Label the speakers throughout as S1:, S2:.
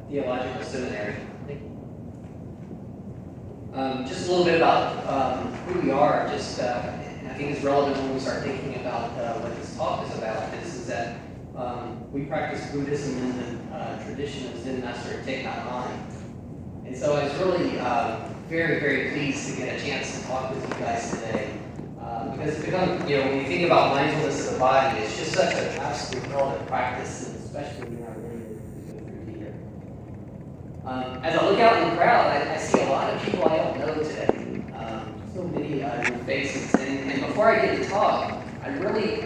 S1: Theological Seminary. Just a little bit about who we are. Just I think it's relevant when we start thinking about what this talk is about. This is that we practice Buddhism in the tradition of Zen Master Thich Nhat Hanh. And so I was really very, very pleased to get a chance to talk with you guys today. Because it's become, when you think about mindfulness of the body, it's just such an absolute relevant practice, and especially when I'm ready to go through here. As I look out in the crowd, I see a lot of people I don't know today. So many new faces. And before I get to talk, I really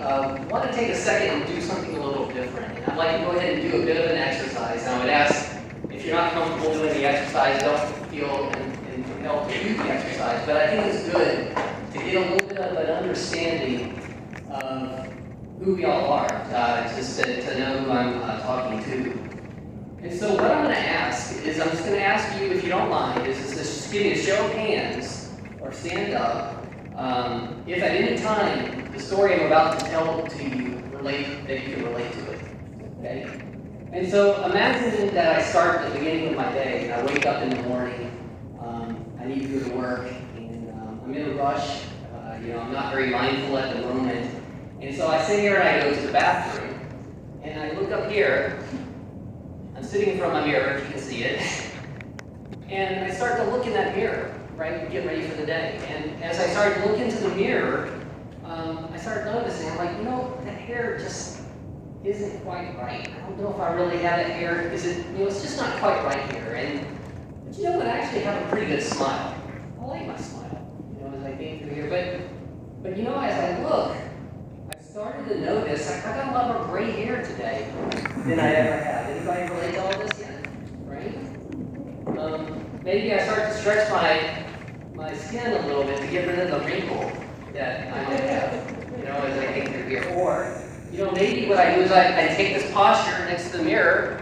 S1: want to take a second and do something a little different. And I'd like to go ahead and do a bit of an exercise. And I would ask, if you're not comfortable doing the exercise, don't feel compelled to do the exercise. But I think it's good to get a little bit of an understanding of who we all are, just to know who I'm talking to. And so what I'm going to ask is, I'm just going to ask you, if you don't mind, is just give me a show of hands, or stand up, if at any time the story I'm about to tell to you that you can relate to it. Okay? And so imagine that I start at the beginning of my day, and I wake up in the morning, I need to go to work, and I'm in a rush, I'm not very mindful at the moment, and so I sit here and I go to the bathroom, and I look up here. I'm sitting in front of my mirror, if you can see it, and I start to look in that mirror, right, get ready for the day. And as I started to look into the mirror, I started noticing, I'm like, that hair just isn't quite right. I don't know if I really have that hair. It's just not quite right here. But you know what? I actually have a pretty good smile. I like my smile, as I came through here. But as I look, I started to notice I got a lot more gray hair today than I ever have. Anybody relate to all this yet? Right? Maybe I start to stretch my skin a little bit to get rid of the wrinkle that I might have, as I came through here. Or, maybe what I do is I take this posture next to the mirror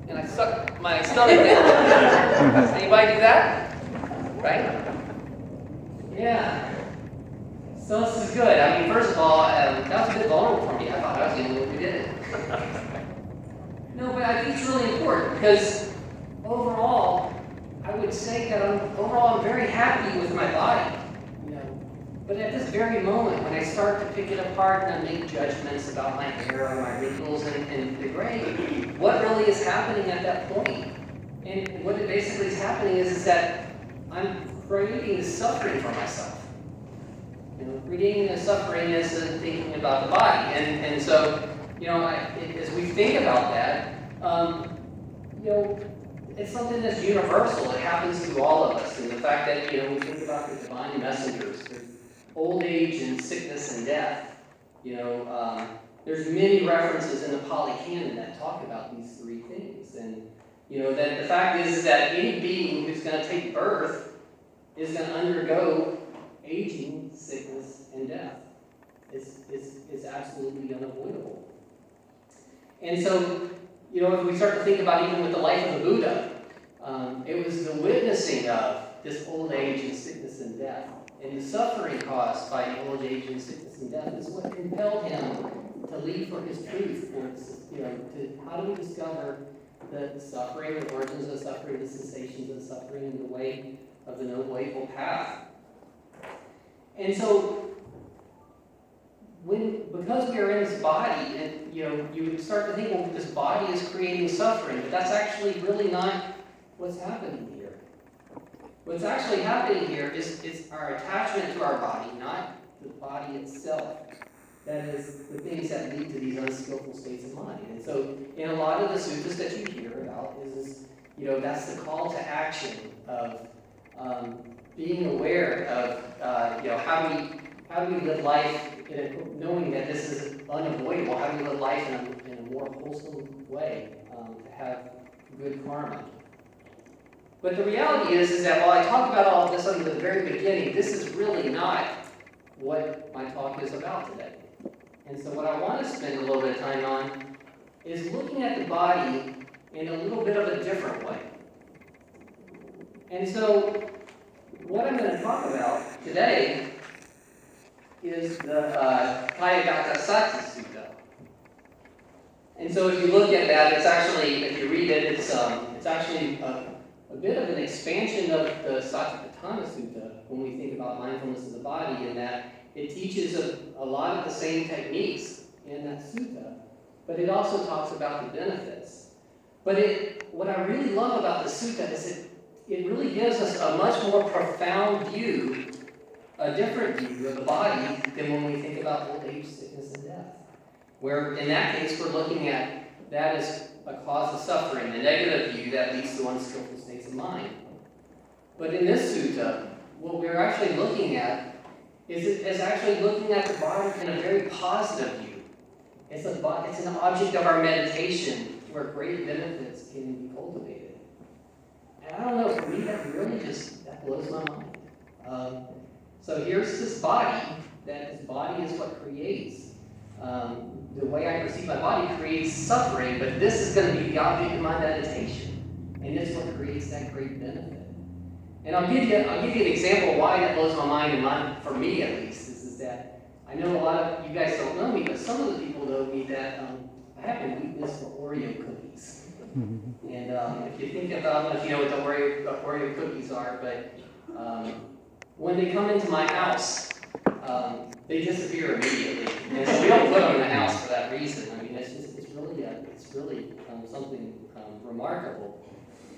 S1: and I suck my stomach down. Does anybody do that? Right? Yeah. So this is good. I mean, first of all, that was a bit vulnerable for me. I thought I was the only one who did it. No, but I think it's really important because overall, I would say that I'm very happy with my body. But at this very moment, when I start to pick it apart and I make judgments about my hair or my wrinkles and the gray, what really is happening at that point? And what it basically is happening is that I'm creating suffering for myself. Creating the suffering is thinking about the body. And so, as we think about that, it's something that's universal. It happens to all of us. And the fact that, we think about the divine messengers, old age and sickness and death. There's many references in the Pali Canon that talk about these three things. And, that the fact is that any being who's going to take birth is going to undergo aging, sickness, and death. It's absolutely unavoidable. And so, if we start to think about even with the life of the Buddha, it was the witnessing of this old age and sickness and death. And the suffering caused by old age and sickness and death is what compelled him to lead for his truth. How do we discover the suffering, the origins of the suffering, the sensations of the suffering, and the way of the Noble Eightfold Path? And so, because we are in this body, and you start to think, well, this body is creating suffering, but that's actually really not what's happening here. What's actually happening here is our attachment to our body, not the body itself. That is the things that lead to these unskillful states of mind. And so, in a lot of the sutras that you hear about, that's the call to action of being aware of, how do we live life knowing that this is unavoidable? How do we live life in a more wholesome way to have good karma? But the reality is that while I talk about all of this under the very beginning, this is really not what my talk is about today. And so what I want to spend a little bit of time on is looking at the body in a little bit of a different way. And so what I'm going to talk about today is the Kayagata Sati Sutta. And so if you look at that, it's actually, if you read it, it's actually a bit of an expansion of the Satipatthana Sutta when we think about mindfulness of the body, in that it teaches a lot of the same techniques in that sutta, but it also talks about the benefits. But what I really love about the sutta is it really gives us a much more profound view, a different view of the body than when we think about old age, sickness, and death. Where in that case, we're looking at that as a cause of suffering, a negative view that leads to unskillful states of mind. But in this sutta, what we're actually looking at is actually looking at the body in a very positive view. It's an object of our meditation where great benefits can be cultivated. And I don't know, for me, that blows my mind. So here's this body, that this body is what creates. The way I perceive my body creates suffering, but this is going to be the object of my meditation. And it's what creates that great benefit. And I'll give you an example of why that blows my mind, and for me at least, is that I know a lot of you guys don't know me, but some of the people know me that I have a weakness for Oreo cookies. And if you think about, I don't know if you know what the Oreo cookies are, but when they come into my house, they disappear immediately. And so we don't put them in the house for that reason. I mean, it's really something remarkable.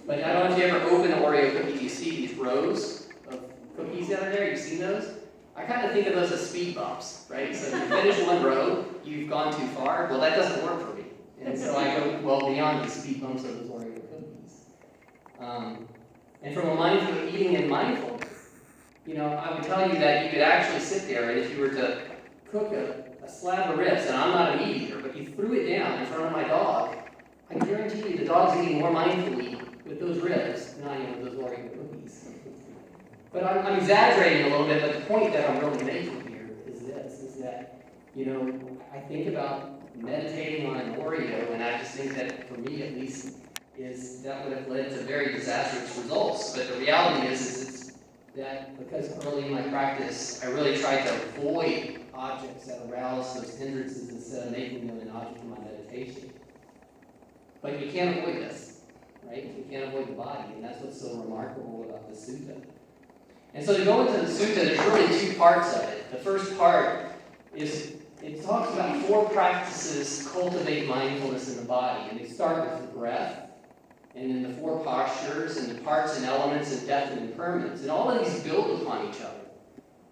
S1: But I don't know if you ever open an Oreo cookie, you see these rows of cookies that are there. You've seen those? I kind of think of those as speed bumps, right? So if you finish one row, you've gone too far. Well, that doesn't work for me. And so I go well beyond the speed bumps of those Oreo cookies. And from a mindful eating and mindfulness, I would tell you that you could actually sit there, and if you were to cook a slab of ribs, and I'm not a meat eater, but you threw it down in front of my dog, I guarantee you the dog's eating more mindfully with those ribs than I am with those Oreo cookies. But I'm exaggerating a little bit, but the point that I'm really making here is that, I think about meditating on an Oreo, and I just think that, for me at least, is that would have led to very disastrous results. But the reality is that because early in my practice, I really tried to avoid objects that arouse those hindrances instead of making them an object of my meditation. But you can't avoid this, right? You can't avoid the body, and that's what's so remarkable about the sutta. And so to go into the sutta, there's really two parts of it. The first part is, it talks about 4 practices cultivate mindfulness in the body, and they start with the breath, and then the 4 postures, and the parts and elements, and death and impermanence. And all of these build upon each other.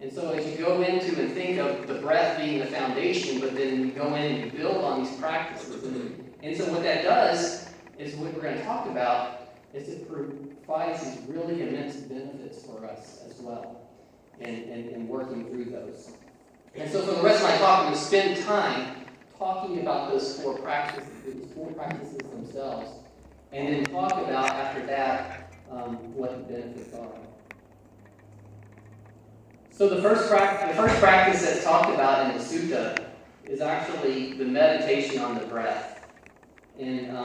S1: And so as you go into and think of the breath being the foundation, but then you go in and you build on these practices. And so what that does is what we're going to talk about is it provides these really immense benefits for us as well in working through those. And so for the rest of my talk, I'm going to spend time talking about those 4 practices themselves, and then talk about, after that, what the benefits are. So the first practice that's talked about in the sutta is actually the meditation on the breath. And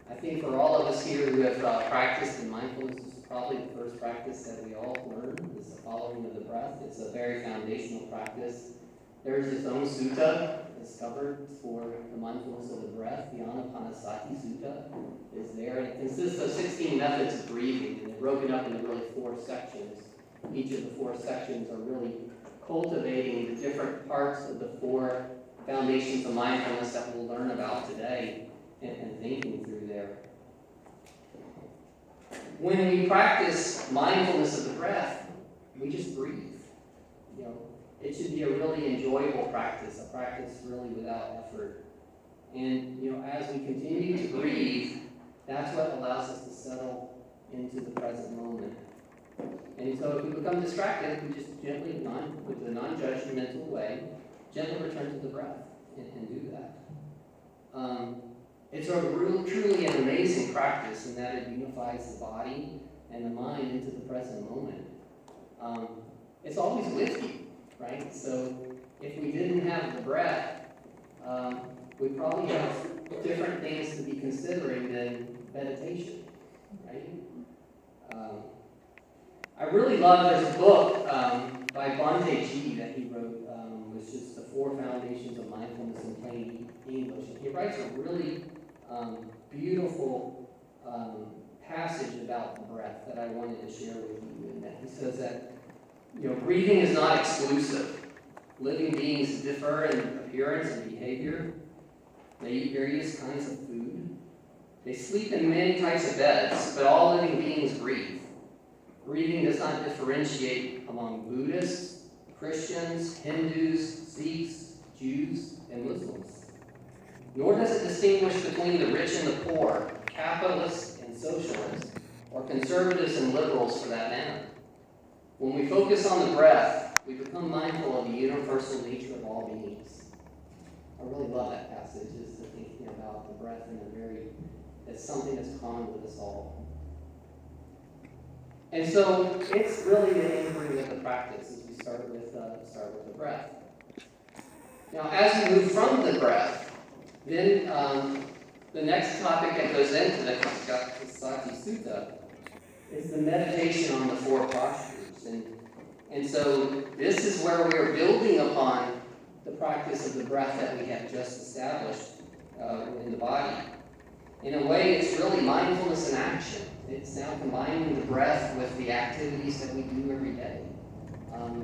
S1: I think for all of us here who have practiced in mindfulness, this is probably the first practice that we all learn, is the following of the breath. It's a very foundational practice. There's its own sutta that's covered for the mindfulness of the breath. The Anapanasati Sutta is there. It consists of 16 methods of breathing, and they're broken up into really 4 sections. Each of the 4 sections are really cultivating the different parts of the 4 foundations of mindfulness that we'll learn about today and thinking through there. When we practice mindfulness of the breath, we just breathe. It should be a really enjoyable practice, a practice really without effort. And as we continue to breathe, that's what allows us to settle into the present moment. And so if we become distracted, we just gently, with a non-judgmental way, gently return to the breath and do that. It's a truly an amazing practice in that it unifies the body and the mind into the present moment. It's always with you, right? So if we didn't have the breath, we probably have different things to be considering than meditation, right? I really love this book by Bhante G that he wrote, which is The 4 Foundations of Mindfulness in Plain English. And he writes a really beautiful passage about the breath that I wanted to share with you. And that he says that, breathing is not exclusive. Living beings differ in appearance and behavior. They eat various kinds of food. They sleep in many types of beds, but all living beings breathe. Breathing does not differentiate among Buddhists, Christians, Hindus, Sikhs, Jews, and Muslims. Nor does it distinguish between the rich and the poor, capitalists and socialists, or conservatives and liberals for that matter. When we focus on the breath, we become mindful of the universal nature of all beings. I really love that passage, just thinking about the breath as something that's common with us all. And so it's really the anchoring of the practice as we start with the breath. Now, as we move from the breath, then the next topic that goes into the Sati Sutta is the meditation on the four postures. And so this is where we're building upon the practice of the breath that we have just established in the body. In a way, it's really mindfulness in action. It's now combining the breath with the activities that we do every day.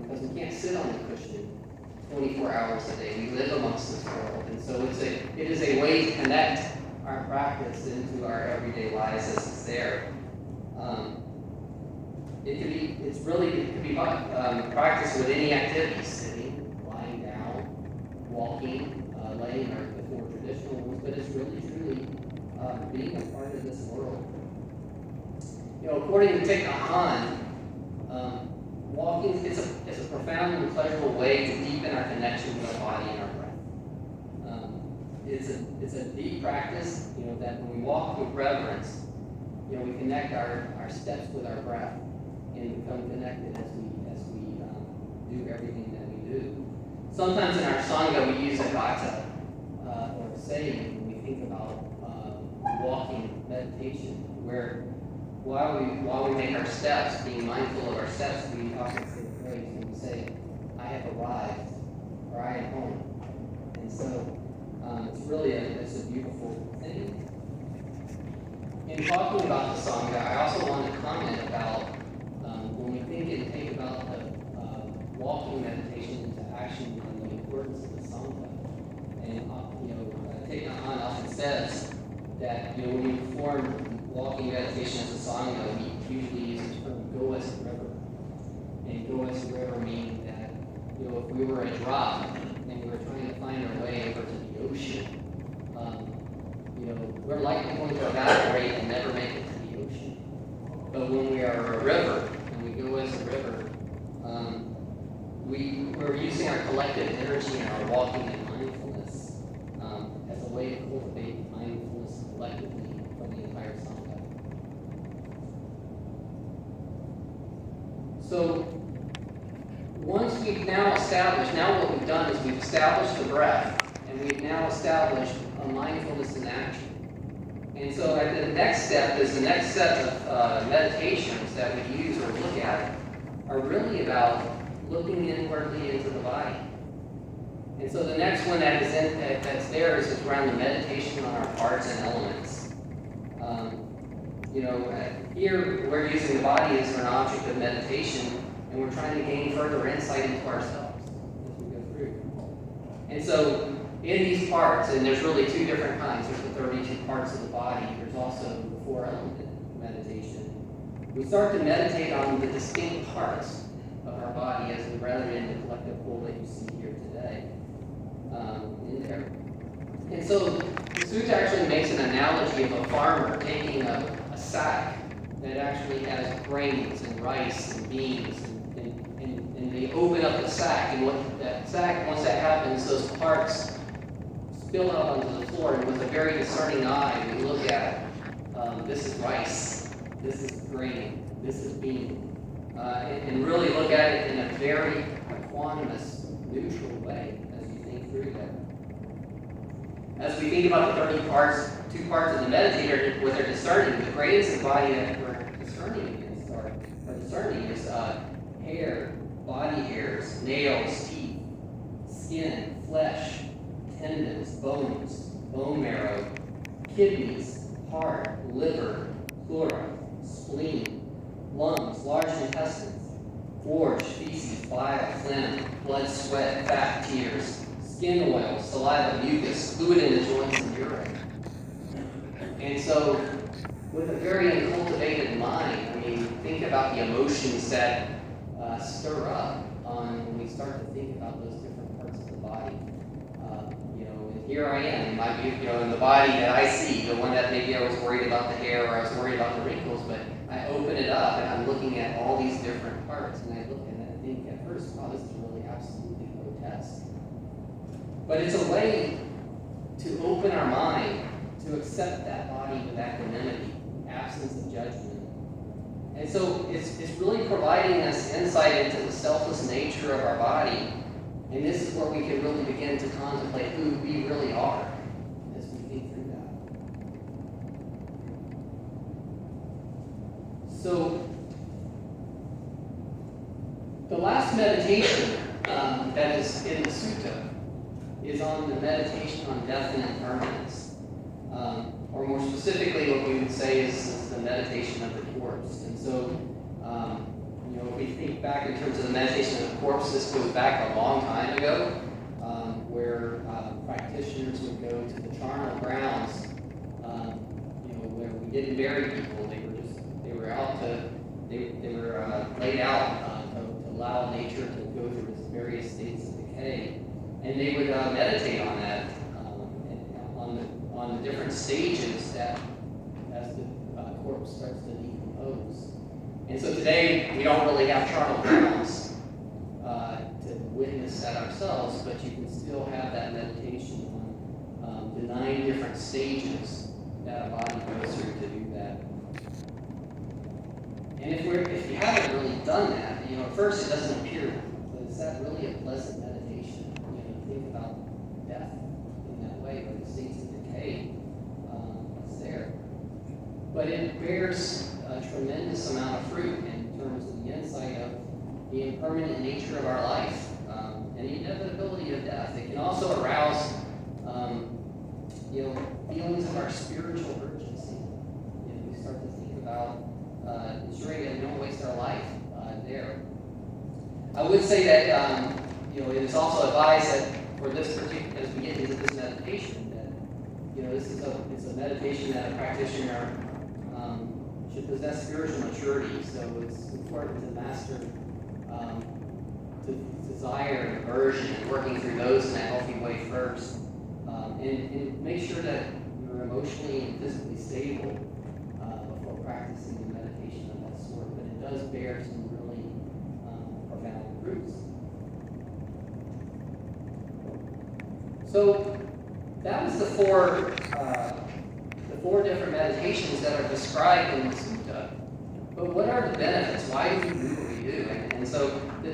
S1: Because we can't sit on the cushion 24 hours a day. We live amongst this world. And so it is a way to connect our practice into our everyday lives as it's there. It could be practiced with any activity: sitting, lying down, walking, laying, or the more traditional ones. But it's really, truly being a part of this world. According to Thich Nhat Hanh, walking is a profound and pleasurable way to deepen our connection with our body and our breath. It's a deep practice, that when we walk with reverence, we connect our steps with our breath and become connected as we do everything that we do. Sometimes in our Sangha we use a gata, or saying, when we think about walking meditation, where while we make our steps, being mindful of our steps, we often say praise and we say, I have arrived, or I am home. And so it's really a beautiful thing. In talking about the Sangha, I also want to comment about when we think about the walking meditation into action and the importance of the Sangha. And Thich Nhat Hanh often says that when we perform walking meditation as a Sangha, we usually use the term go as a river. And go as a river meaning that if we were a drop and we were trying to find our way over to the ocean, we're likely going to evaporate and never make it to the ocean. But when we are a river and we go as a river, we're using our collective energy and our walking in mindfulness as a way to cultivate mindfulness collectively for the entire Sangha. So once we've now what we've done is we've established the breath, and we've now established a mindfulness in action. And so the next set of meditations that we use or look at are really about looking inwardly into the body. And so the next one that's there is around the meditation on our parts and elements. Here we're using the body as an object of meditation, and we're trying to gain further insight into ourselves as we go through. And so in these parts, and there's really two different kinds. There's the 32 parts of the body. There's also the 4-element meditation. We start to meditate on the distinct parts of our body rather than the collective whole that you see here today in there. And so the sutta actually makes an analogy of a farmer taking a sack that actually has grains and rice and beans, and they open up the sack, and once that happens, those parts spill out onto the floor, and with a very discerning eye, we look at this is rice, this is grain, this is bean, and really look at it in a very equanimous, neutral way as you think through that. As we think about the 30 parts, 2 parts of the meditator, what they're discerning, the grains of the body that we're discerning against are discerning is hair, body hairs, nails, teeth, skin, flesh, tendons, bones, bone marrow, kidneys, heart, liver, pleura, spleen, lungs, large intestines, gorge, feces, bile, phlegm, blood, sweat, fat, tears, skin oil, saliva, mucus, fluid in the joints, and urine. And so, with a very uncultivated mind, I mean, think about the emotions that stir up when we start to think about those different parts of the body. And here I am, it might be, in the body that I see, the one that maybe I was worried about the hair or I was worried about the wrinkles, but I open it up and I'm looking at all these different parts, and I look and I think at first, wow, this is really absolutely grotesque. But it's a way to open our mind to accept that body with equanimity, absence of judgment. And so it's really providing us insight into the selfless nature of our body. And this is where we can really begin to contemplate who we really are as we think through that. So the last meditation that is in the sutta is on the meditation on death and impermanence. Or more specifically, what we would say is the meditation of the corpse. And so, if we think back in terms of the meditation of the corpse, this goes back a long time ago, where practitioners would go to the charnel grounds, where we didn't bury people. They were laid out to allow nature to go through its various states of decay, and they would meditate on that. On the different stages that as the corpse starts to decompose. And so today, we don't really have charnel grounds to witness that ourselves, but you can still have that meditation on the 9 different stages that a body goes through to do that. And if you haven't really done that, at first it doesn't appear, but is that really a pleasant meditation? Think about death in that way, or the states of decay is there. But it bears a tremendous amount of fruit in terms of the insight of the impermanent nature of our life and the inevitability of death. It can also arouse feelings of our spiritual urgency. We start to think about ensuring that we don't waste our life there. I would say that it is also advised that for this particular, as we get into this meditation, that it's a meditation that a practitioner should possess spiritual maturity. So it's important to master to desire and aversion and working through those in a healthy way first, and make sure that you're emotionally and physically stable before practicing a meditation of that sort. But it does bear some really profound fruits. So that was the four different meditations that are described in the sutta. But what are the benefits? Why do we do what we do? And so the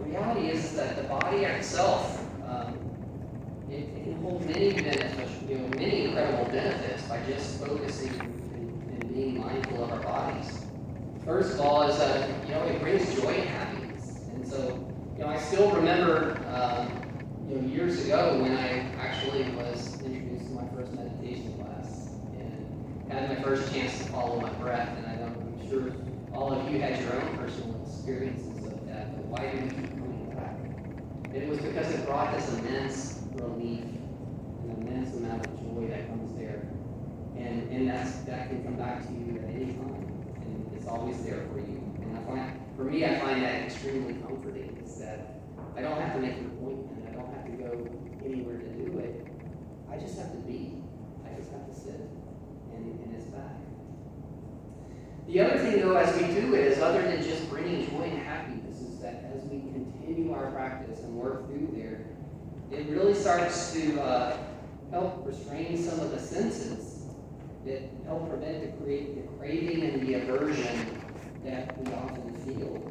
S1: reality is that the body itself, it can hold many benefits, many incredible benefits by just focusing and being mindful of our bodies. First of all, is that it brings joy and happiness. And so I still remember years ago when I actually was introduced to my first meditation class and had my first chance to follow my breath. And I'm sure all of you had your own personal experiences of that, but why do we keep coming back? It was because it brought this immense relief, an immense amount of joy that comes there. And that can come back to you at any time. And it's always there for you. And I find that extremely comforting, is that I don't have to make an appointment. I don't have to go anywhere to do it. I just have to be. I just have to sit. And it's back. The other thing, though, as we do it, is other than just bringing joy and happiness, is that as we continue our practice and work through there, it really starts to help restrain some of the senses that help prevent the craving and the aversion that we often feel.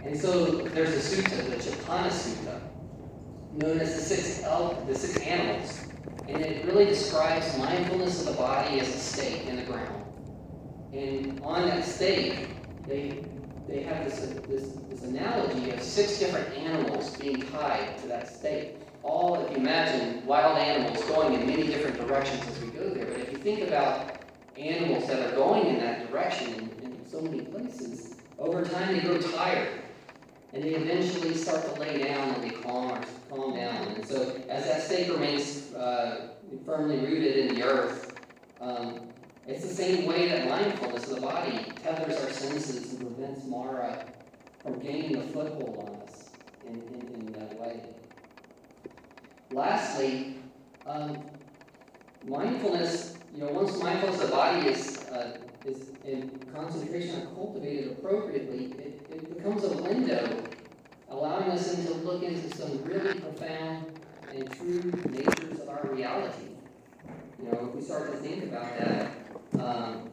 S1: And so there's a sutta, the Chitana Sutta, known as the six animals. And it really describes mindfulness of the body as a stake in the ground. And on that stake, they have this analogy of 6 different animals being tied to that stake. if you imagine wild animals going in many different directions as we go there, but if you think about animals that are going in that direction in so many places, over time they grow tired. And they eventually start to lay down and they calm down. And so as that stake remains firmly rooted in the earth, it's the same way that mindfulness of the body tethers our senses and prevents Mara from gaining a foothold on us in that way. Lastly, mindfulness, once mindfulness of the body is in concentration and cultivated appropriately, it becomes a window allowing us to look into some really profound and true natures of our reality. If we start to think about that,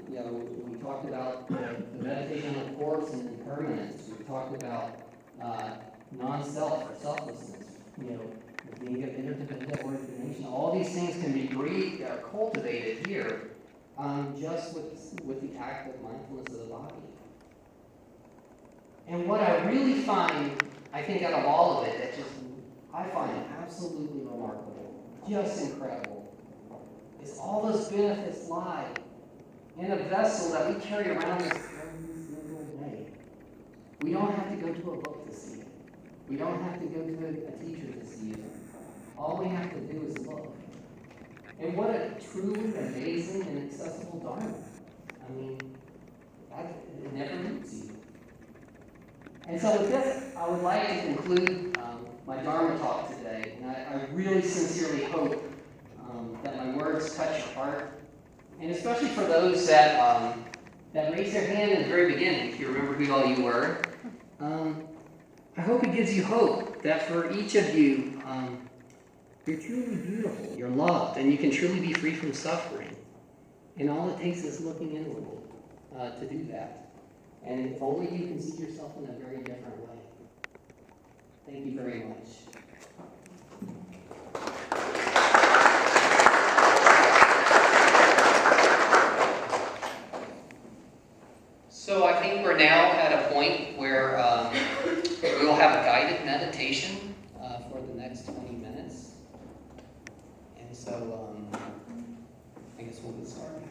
S1: we talked about the meditation on force and impermanence. We talked about non-self or selflessness. Being of interdependent origination. All these things can be cultivated here, just with the act of mindfulness of the body. And what I really find, I think, out of all of it, I find absolutely remarkable, just incredible, is all those benefits lie in a vessel that we carry around us every single day. We don't have to go to a book to see it. We don't have to go to a teacher to see it. All we have to do is look. And what a truly amazing and accessible Dharma. I mean, it never leaves you. And so with this, I would like to conclude my Dharma talk today. And I really sincerely hope that my words touch your heart. And especially for those that raised their hand in the very beginning, if you remember who all you were. I hope it gives you hope that for each of you, you're truly beautiful, you're loved, and you can truly be free from suffering. And all it takes is looking inwardly to do that. And if only you can see yourself in a very different way. Thank you very much. So I think we're now at a point where we will have a guided meditation for the next 20 minutes. And so I guess we'll get started.